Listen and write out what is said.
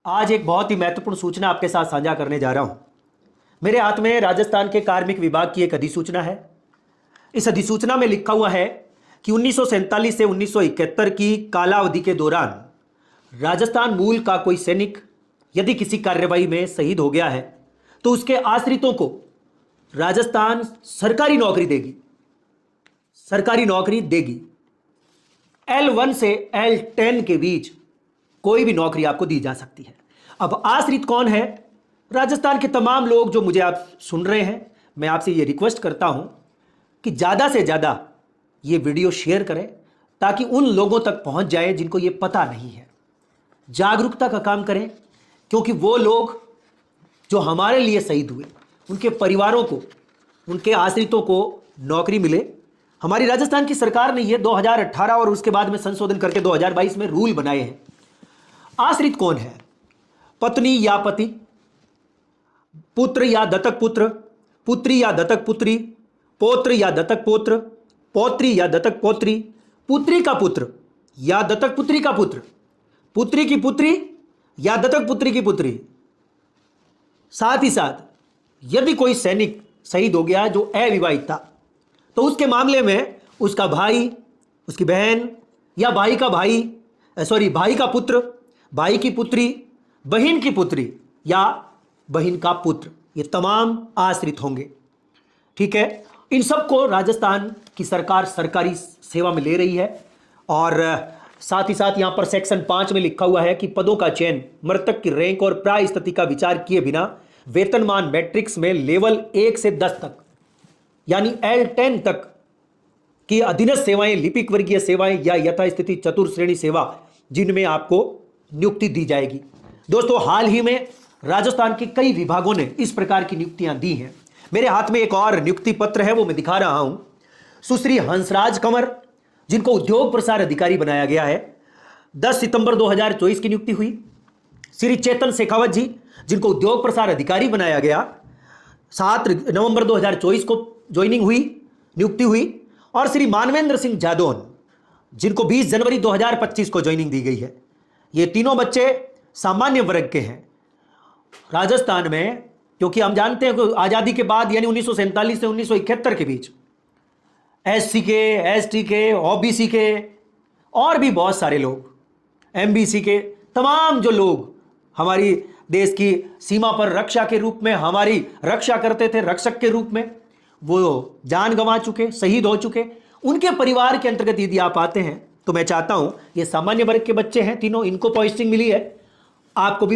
आज एक बहुत ही महत्वपूर्ण सूचना आपके साथ साझा करने जा रहा हूं। मेरे हाथ में राजस्थान के कार्मिक विभाग की एक अधिसूचना है। इस अधिसूचना में लिखा हुआ है कि 1947 से 1971 की कालावधि के दौरान राजस्थान मूल का कोई सैनिक यदि किसी कार्रवाई में शहीद हो गया है तो उसके आश्रितों को राजस्थान सरकारी नौकरी देगी। सरकारी नौकरी देगी। L1 से L10 के बीच कोई भी नौकरी आपको दी जा सकती है। अब आश्रित कौन है? राजस्थान के तमाम लोग जो मुझे आप सुन रहे हैं, मैं आपसे ये रिक्वेस्ट करता हूं कि ज़्यादा से ज़्यादा ये वीडियो शेयर करें ताकि उन लोगों तक पहुंच जाए जिनको ये पता नहीं है। जागरूकता का काम करें, क्योंकि वो लोग जो हमारे लिए शहीद हुए उनके परिवारों को, उनके आश्रितों को नौकरी मिले। हमारी राजस्थान की सरकार ने ये 2018 और उसके बाद में संशोधन करके 2022 में रूल बनाए हैं। आश्रित कौन है? पत्नी या पति, पुत्र या दत्तक पुत्र, पुत्री या दत्तक पुत्री, पौत्र या दत्तक पौत्र, पौत्री या दत्तक पौत्री, पुत्री का पुत्र या दत्तक पुत्री का पुत्र, पुत्री की पुत्री या दत्तक पुत्री की पुत्री। साथ ही साथ यदि कोई सैनिक शहीद हो गया जो अविवाहित था तो उसके मामले में उसका भाई, उसकी बहन या भाई का भाई, भाई का पुत्र, भाई की पुत्री, बहन की पुत्री या बहन का पुत्र, ये तमाम आश्रित होंगे। ठीक है, इन सबको राजस्थान की सरकार सरकारी सेवा में ले रही है। और साथ ही साथ यहां पर सेक्शन 5 में लिखा हुआ है कि पदों का चयन मृतक की रैंक और प्राय स्थिति का विचार किए बिना वेतनमान मैट्रिक्स में लेवल 1 से 10 तक यानी L10 तक की अधीनस्थ सेवाएं, लिपिक वर्गीय सेवाएं या यथास्थिति चतुर्श्रेणी सेवा, जिनमें आपको नियुक्ति दी जाएगी। दोस्तों, हाल ही में राजस्थान के कई विभागों ने इस प्रकार की नियुक्तियां दी हैं। मेरे हाथ में एक और नियुक्ति पत्र है, वो मैं दिखा रहा हूं। सुश्री हंसराज कंवर, जिनको उद्योग प्रसार अधिकारी बनाया गया है, 10 सितंबर 2024 की नियुक्ति हुई। श्री चेतन शेखावत जी, जिनको उद्योग प्रसार अधिकारी बनाया गया, 7 नवंबर 2024 को ज्वाइनिंग हुई, नियुक्ति हुई। और श्री मानवेंद्र सिंह जादौन, जिनको 20 जनवरी 2025 को ज्वाइनिंग दी गई है। ये तीनों बच्चे सामान्य वर्ग के हैं राजस्थान में, क्योंकि हम जानते हैं कि आज़ादी के बाद यानी 1947 से 1971 के बीच SC के, ST के, OBC के और भी बहुत सारे लोग, MBC के, तमाम जो लोग हमारी देश की सीमा पर रक्षा के रूप में हमारी रक्षा करते थे, रक्षक के रूप में, वो जान गंवा चुके, शहीद हो चुके, उनके परिवार के अंतर्गत यदि आप आते हैं तो मैं चाहता हूं, ये सामान्य वर्ग के बच्चे हैं तीनों, इनको पोस्टिंग मिली है, आपको भी